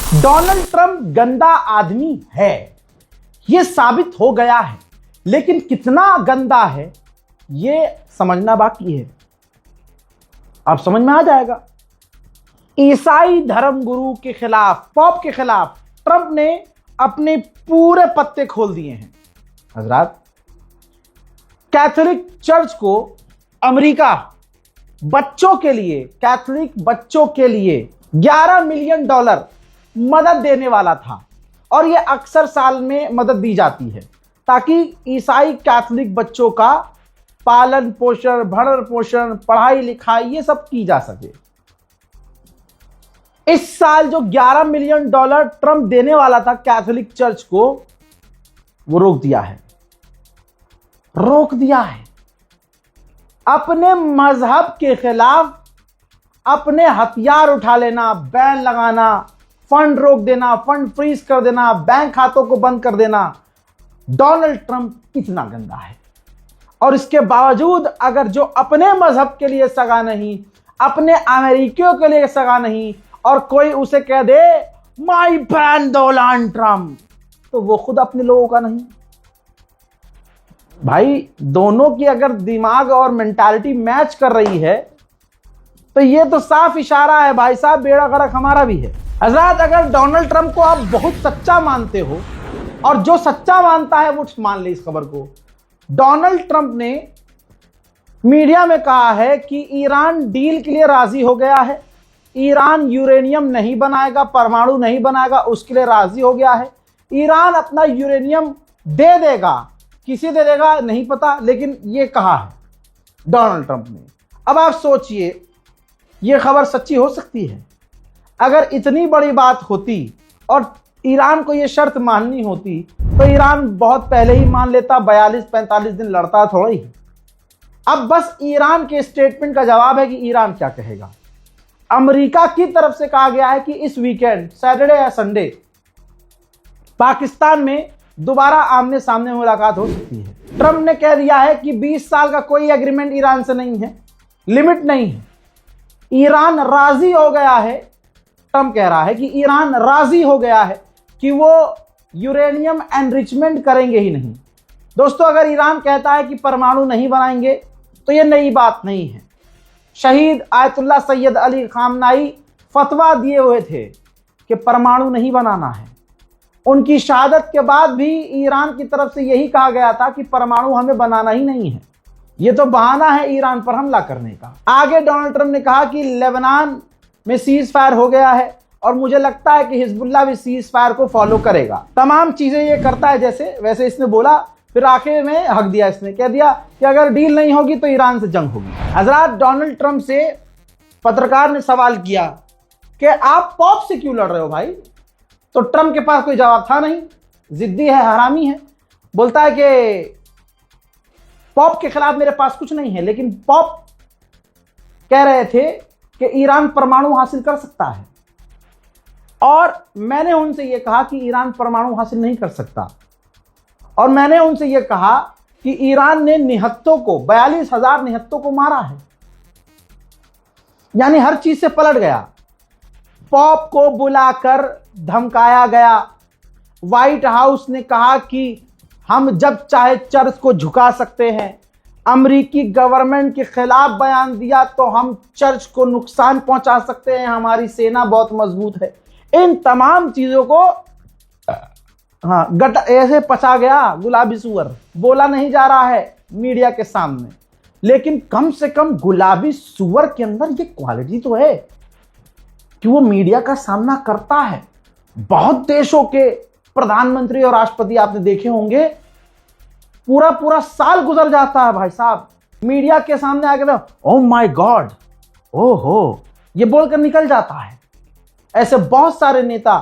Donald Trump गंदा आदमी है, यह साबित हो गया है, लेकिन कितना गंदा है यह समझना बाकी है। अब समझ में आ जाएगा। ईसाई धर्मगुरु के खिलाफ, पॉप के खिलाफ ट्रंप ने अपने पूरे पत्ते खोल दिए हैं। हजरात, कैथोलिक चर्च को अमेरिका बच्चों के लिए, कैथोलिक बच्चों के लिए $11 मिलियन मदद देने वाला था, और यह अक्सर साल में मदद दी जाती है ताकि ईसाई कैथोलिक बच्चों का पालन पोषण, भरण पोषण, पढ़ाई लिखाई ये सब की जा सके। इस साल जो $11 मिलियन ट्रंप देने वाला था कैथोलिक चर्च को, वो रोक दिया है, रोक दिया है। अपने मजहब के खिलाफ अपने हथियार उठा लेना, बैन लगाना, फंड रोक देना, फंड फ्रीज कर देना, बैंक खातों को बंद कर देना। डोनाल्ड ट्रंप कितना गंदा है। और इसके बावजूद अगर जो अपने मजहब के लिए सगा नहीं, अपने अमेरिकियों के लिए सगा नहीं, और कोई उसे कह दे माय फैन डोनाल्ड ट्रंप, तो वो खुद अपने लोगों का नहीं। भाई, दोनों की अगर दिमाग और मेंटालिटी मैच कर रही है तो ये तो साफ इशारा है भाई साहब, बेड़ा गर्क हमारा भी है। हजरात, अगर डोनाल्ड ट्रंप को आप बहुत सच्चा मानते हो, और जो सच्चा मानता है वो मान ले इस खबर को, डोनाल्ड ट्रंप ने मीडिया में कहा है कि ईरान डील के लिए राजी हो गया है। ईरान यूरेनियम नहीं बनाएगा, परमाणु नहीं बनाएगा, उसके लिए राजी हो गया है। ईरान अपना यूरेनियम दे देगा, किसे दे देगा नहीं पता, लेकिन ये कहा है डोनाल्ड ट्रंप ने। अब आप सोचिए, ये खबर सच्ची हो सकती है? अगर इतनी बड़ी बात होती और ईरान को ये शर्त माननी होती तो ईरान बहुत पहले ही मान लेता, 42-45 दिन लड़ता थोड़ा ही। अब बस ईरान के स्टेटमेंट का जवाब है कि ईरान क्या कहेगा। अमेरिका की तरफ से कहा गया है कि इस वीकेंड, सैटरडे या संडे, पाकिस्तान में दोबारा आमने सामने मुलाकात हो सकती है। ट्रंप ने कह दिया है कि 20 साल का कोई एग्रीमेंट ईरान से नहीं है, लिमिट नहीं है। ईरान राजी हो गया है, ट्रंप कह रहा है कि ईरान राजी हो गया है कि वो यूरेनियम एनरिचमेंट करेंगे ही नहीं। दोस्तों, अगर ईरान कहता है कि परमाणु नहीं बनाएंगे तो ये नई बात नहीं है। शहीद आयतुल्लाह सैयद अली खामनाई फतवा दिए हुए थे कि परमाणु नहीं बनाना है। उनकी शहादत के बाद भी ईरान की तरफ से यही कहा गया था कि परमाणु हमें बनाना ही नहीं है। ये तो बहाना है ईरान पर हमला करने का। आगे डोनाल्ड ट्रंप ने कहा कि लेबनान में सीज फायर हो गया है, और मुझे लगता है कि हिजबुल्लाह भी सीज फायर को फॉलो करेगा। तमाम चीजें ये करता है जैसे वैसे इसने बोला, फिर आखिर में हक दिया। इसने कह दिया कि अगर डील नहीं होगी तो ईरान से जंग होगी। हजरात, डोनाल्ड ट्रंप से पत्रकार ने सवाल किया कि आप पॉप से क्यों लड़ रहे हो भाई? तो ट्रंप के पास कोई जवाब था नहीं, जिद्दी है, हरामी है। बोलता है कि पॉप के खिलाफ मेरे पास कुछ नहीं है, लेकिन पॉप कह रहे थे कि ईरान परमाणु हासिल कर सकता है, और मैंने उनसे यह कहा कि ईरान परमाणु हासिल नहीं कर सकता। और मैंने उनसे यह कहा कि ईरान ने निहत्तों को, 42,000 निहत्तों को मारा है, यानी हर चीज से पलट गया। पॉप को बुलाकर धमकाया गया। व्हाइट हाउस ने कहा कि हम जब चाहे चर्च को झुका सकते हैं। अमेरिकी गवर्नमेंट के खिलाफ बयान दिया तो हम चर्च को नुकसान पहुंचा सकते हैं, हमारी सेना बहुत मजबूत है। इन तमाम चीजों को गट ऐसे पचा गया गुलाबी सुअर। बोला नहीं जा रहा है मीडिया के सामने, लेकिन कम से कम गुलाबी सुअर के अंदर ये क्वालिटी तो है कि वो मीडिया का सामना करता है। बहुत देशों के प्रधानमंत्री और राष्ट्रपति आपने देखे होंगे, पूरा पूरा साल गुजर जाता है भाई साहब मीडिया के सामने आके, तो ओह माय गॉड, ओहो, ये बोलकर निकल जाता है। ऐसे बहुत सारे नेता।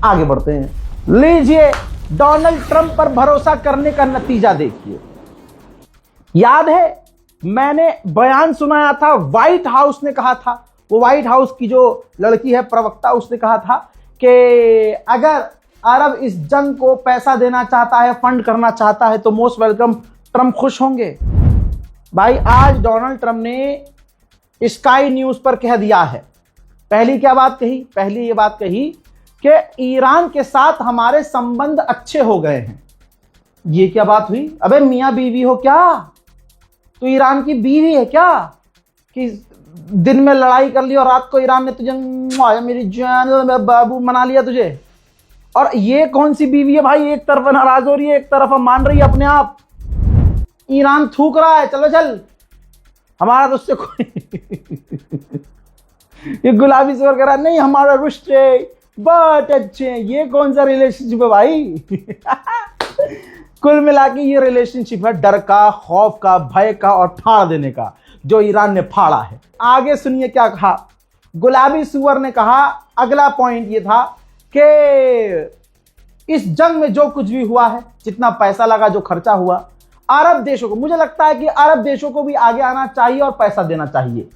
आगे बढ़ते हैं। लीजिए, डोनाल्ड ट्रंप पर भरोसा करने का नतीजा देखिए। याद है मैंने बयान सुनाया था, व्हाइट हाउस ने कहा था, वो व्हाइट हाउस की जो लड़की है प्रवक्ता, उसने कहा था कि अगर अरब इस जंग को पैसा देना चाहता है, फंड करना चाहता है, तो मोस्ट वेलकम, ट्रंप खुश होंगे। भाई, आज डोनाल्ड ट्रंप ने स्काई न्यूज पर कह दिया है, पहली क्या बात कही? पहली ये बात कही कि ईरान के साथ हमारे संबंध अच्छे हो गए हैं। ये क्या बात हुई? अबे मियां बीवी हो क्या? तू ईरान की बीवी है क्या कि दिन में लड़ाई कर ली और रात को ईरान ने तुझे मेरी जान बाबू मना लिया तुझे? और ये कौन सी बीवी है भाई? एक तरफ नाराज हो रही है, एक तरफ मान रही है अपने आप। ईरान थूक रहा है, चलो चल, हमारा तो उससे कोई ये गुलाबी स्वर कह रहा नहीं, हमारा रिश्ते बहुत अच्छे हैं। ये कौन सा रिलेशनशिप है भाई? कुल मिला के ये रिलेशनशिप है डर का, खौफ का, भय का और फाड़ देने का, जो ईरान ने फाड़ा है। आगे सुनिए क्या कहा गुलाबी सुअर ने। कहा अगला पॉइंट ये था कि इस जंग में जो कुछ भी हुआ है, जितना पैसा लगा, जो खर्चा हुआ, अरब देशों को, मुझे लगता है कि अरब देशों को भी आगे आना चाहिए और पैसा देना चाहिए।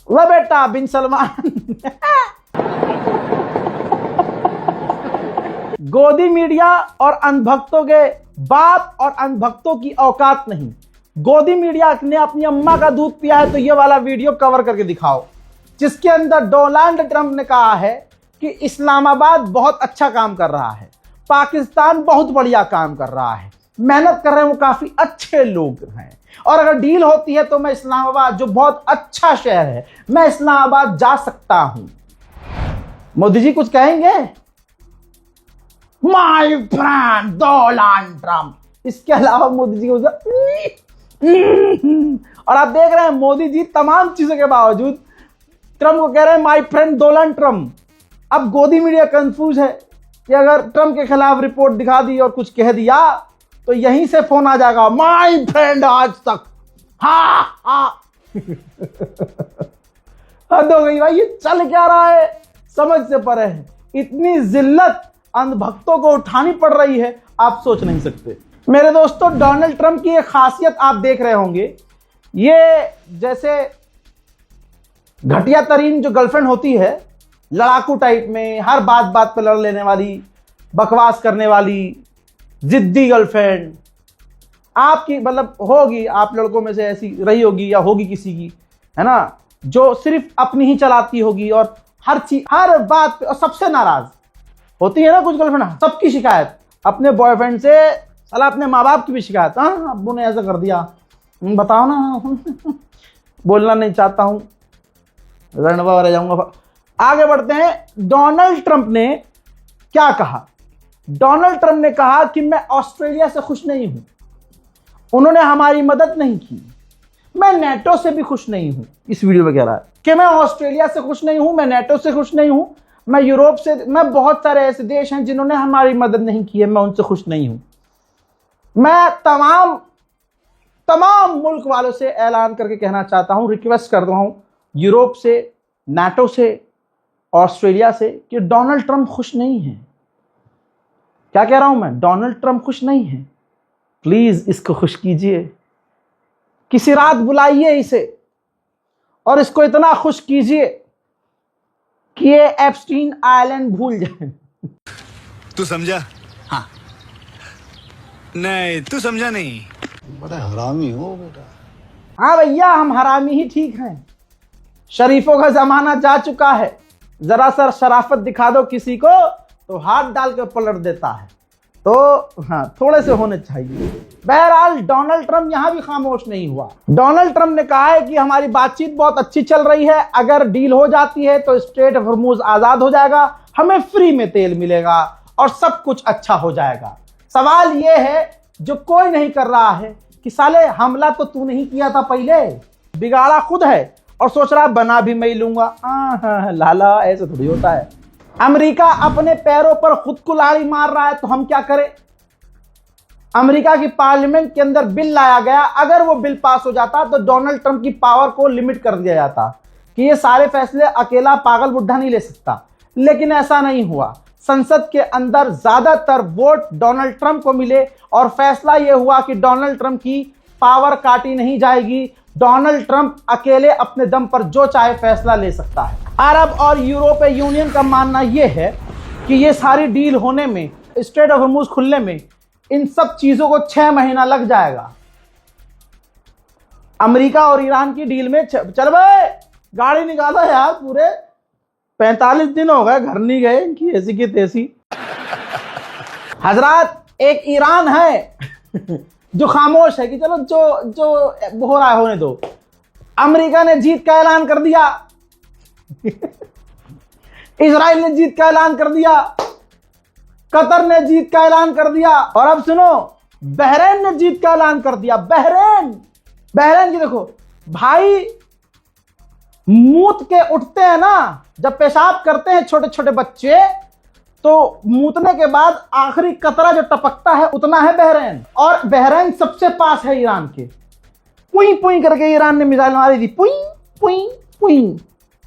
वह बेटा बिन सलमान गोदी मीडिया और अंधभक्तों के बाप और अंधभक्तों की औकात नहीं। गोदी मीडिया ने अपनी अम्मा का दूध पिया है तो ये वाला वीडियो कवर करके दिखाओ, जिसके अंदर डोनाल्ड ट्रंप ने कहा है कि इस्लामाबाद बहुत अच्छा काम कर रहा है, पाकिस्तान बहुत बढ़िया काम कर रहा है, मेहनत कर रहे हैं, वो काफी अच्छे लोग हैं, और अगर डील होती है तो मैं इस्लामाबाद, जो बहुत अच्छा शहर है, मैं इस्लामाबाद जा सकता हूं। मोदी जी कुछ कहेंगे? My friend Donald Trump. इसके अलावा मोदी जी को और आप देख रहे हैं मोदी जी तमाम चीजों के बावजूद ट्रंप को कह रहे हैं माय फ्रेंड डोनाल्ड ट्रंप। अब गोदी मीडिया कंफ्यूज है कि अगर ट्रंप के खिलाफ रिपोर्ट दिखा दी और कुछ कह दिया तो यहीं से फोन आ जाएगा, माय फ्रेंड आज तक। हा हा हद हो गई भाई, ये चल क्या रहा है समझ से परे है। इतनी जिल्लत अंधभक्तों को उठानी पड़ रही है, आप सोच नहीं सकते। मेरे दोस्तों, डोनाल्ड ट्रंप की एक खासियत आप देख रहे होंगे, ये जैसे घटिया तरीन जो गर्लफ्रेंड होती है, लड़ाकू टाइप में, हर बात बात पर लड़ लेने वाली, बकवास करने वाली, जिद्दी गर्लफ्रेंड आपकी, मतलब होगी आप लड़कों में से ऐसी रही होगी या होगी किसी की, है ना, जो सिर्फ अपनी ही चलाती होगी और हर चीज, हर बात पे, और सबसे नाराज होती है ना कुछ गर्लफ्रेंड, सबकी शिकायत, अपने बॉयफ्रेंड से, साला अपने माँ बाप की भी शिकायत। हाँ, अब्बू ने ऐसा कर दिया, बताओ ना बोलना नहीं चाहता हूं, रणवा रह जाऊंगा। आगे बढ़ते हैं। डोनाल्ड ट्रंप ने क्या कहा? डोनाल्ड ट्रंप ने कहा कि मैं ऑस्ट्रेलिया से खुश नहीं हूं, उन्होंने हमारी मदद नहीं की, मैं नेटो से भी खुश नहीं हूं। इस वीडियो में कह रहा है कि मैं ऑस्ट्रेलिया से खुश नहीं हूं, मैं नेटो से खुश नहीं हूं, मैं यूरोप से, मैं बहुत सारे ऐसे देश हैं जिन्होंने हमारी मदद नहीं की है, मैं उनसे खुश नहीं हूं। मैं तमाम मुल्क वालों से ऐलान करके कहना चाहता हूं, रिक्वेस्ट कर रहा हूं, यूरोप से, नाटो से, ऑस्ट्रेलिया से, कि डोनाल्ड ट्रंप खुश नहीं है। क्या कह रहा हूं मैं? डोनाल्ड ट्रंप खुश नहीं है, प्लीज इसको खुश कीजिए, किसी रात बुलाइए इसे और इसको इतना खुश कीजिए कि ये एप्स्टीन आइलैंड भूल जाए। तू समझा? हाँ। नहीं, तू समझा नहीं। बड़ा हरामी हो बेटा। हाँ भैया, हम हरामी ही ठीक हैं, शरीफों का जमाना जा चुका है, जरा सा शराफत दिखा दो किसी को तो हाथ डाल के पलट देता है, तो हाँ, थोड़े से होने चाहिए। बहरहाल डोनाल्ड ट्रंप यहां भी खामोश नहीं हुआ। डोनाल्ड ट्रंप ने कहा है कि हमारी बातचीत बहुत अच्छी चल रही है, अगर डील हो जाती है तो स्ट्रेट ऑफ हॉर्मूज आजाद हो जाएगा, हमें फ्री में तेल मिलेगा और सब कुछ अच्छा हो जाएगा। सवाल यह है जो कोई नहीं कर रहा है कि साले हमला तो तू नहीं किया था पहले, बिगाड़ा खुद है और सोच रहा है बना भी मैं लूंगा। लाला, ऐसे थोड़ी होता है। अमेरिका अपने पैरों पर खुद कुल्हाड़ी मार रहा है तो हम क्या करें? अमेरिका की पार्लियामेंट के अंदर बिल लाया गया, अगर वो बिल पास हो जाता तो डोनाल्ड ट्रंप की पावर को लिमिट कर दिया जाता कि ये सारे फैसले अकेला पागल बुढ़ा नहीं ले सकता, लेकिन ऐसा नहीं हुआ। संसद के अंदर ज्यादातर वोट डोनाल्ड ट्रंप को मिले और फैसला यह हुआ कि डोनाल्ड ट्रंप की पावर काटी नहीं जाएगी, डोनाल्ड ट्रंप अकेले अपने दम पर जो चाहे फैसला ले सकता है। अरब और यूरोपीय यूनियन का मानना यह है कि ये सारी डील होने में, स्ट्रेट ऑफ हॉर्मूज खुलने में, इन सब चीजों को 6 महीना लग जाएगा। अमेरिका और ईरान की डील में चल भाई गाड़ी निकालो यार, पूरे 45 दिन हो गए घर नहीं गए, इनकी ऐसी की तैसी। हजरात, एक ईरान है जो खामोश है कि चलो जो जो हो रहा है होने दो। अमेरिका ने जीत का ऐलान कर दिया, इजराइल ने जीत का ऐलान कर दिया, कतर ने जीत का ऐलान कर दिया, और अब सुनो, बहरीन ने जीत का ऐलान कर दिया। बहरीन की देखो भाई, मूत के उठते हैं ना, जब पेशाब करते हैं छोटे छोटे बच्चे, तो मूतने के बाद आखिरी कतरा जो टपकता है उतना है बहरीन। और बहरीन सबसे पास है ईरान के। पुई पुई करके ईरान ने मिसाइल मारी थी, पुई पुई पुई।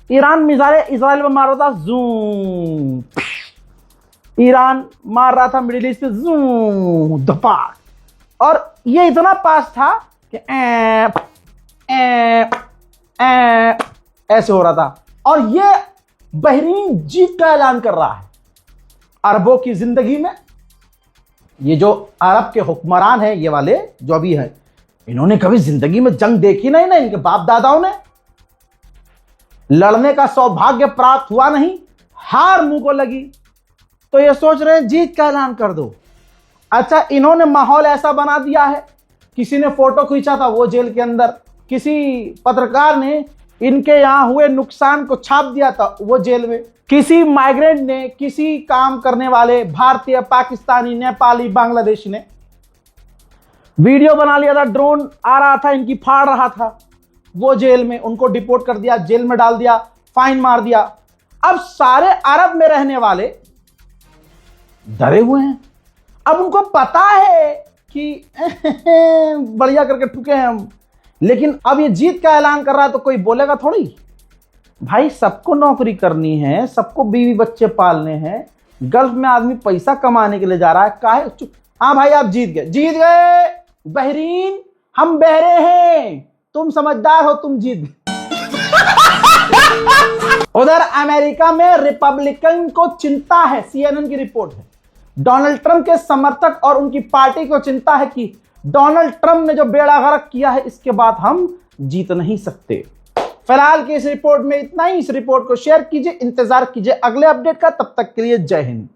ईरान मिसाइल इजराइल में मार रहा था, जूम। ईरान मार रहा था मिडिल ईस्ट पे, जूम धपाक। और ये इतना पास था कि ऐसे हो रहा था। और ये बहरीन जीत का ऐलान कर रहा है। अरबों की जिंदगी में ये जो अरब के हुक्मरान हैं, ये वाले जो अभी है, इन्होंने कभी जिंदगी में जंग देखी नहीं ना, इनके बाप दादाओं ने लड़ने का सौभाग्य प्राप्त हुआ नहीं, हार मुंह को लगी, तो ये सोच रहे हैं जीत का ऐलान कर दो। अच्छा, इन्होंने माहौल ऐसा बना दिया है, किसी ने फोटो खींचा था वो जेल के अंदर, किसी पत्रकार ने इनके यहां हुए नुकसान को छाप दिया था वो जेल में, किसी माइग्रेंट ने, किसी काम करने वाले भारतीय, पाकिस्तानी, नेपाली, बांग्लादेशी ने वीडियो बना लिया था, ड्रोन आ रहा था, इनकी फाड़ रहा था वो जेल में, उनको डिपोर्ट कर दिया, जेल में डाल दिया, फाइन मार दिया। अब सारे अरब में रहने वाले डरे हुए हैं। अब उनको पता है कि बढ़िया करके ठुके हैं हम, लेकिन अब ये जीत का ऐलान कर रहा है तो कोई बोलेगा थोड़ी। भाई सबको नौकरी करनी है, सबको बीवी बच्चे पालने हैं, गल्फ में आदमी पैसा कमाने के लिए जा रहा है, काहे चुप। हाँ भाई आप जीत गए बहरीन, हम बहरे हैं, तुम समझदार हो, तुम जीत गए। उधर अमेरिका में रिपब्लिकन को चिंता है, CNN की रिपोर्ट है, डोनाल्ड ट्रंप के समर्थक और उनकी पार्टी को चिंता है कि डोनाल्ड ट्रंप ने जो बेड़ा गर्क किया है, इसके बाद हम जीत नहीं सकते। फिलहाल की इस रिपोर्ट में इतना ही। इस रिपोर्ट को शेयर कीजिए, इंतजार कीजिए अगले अपडेट का। तब तक के लिए जय हिंद।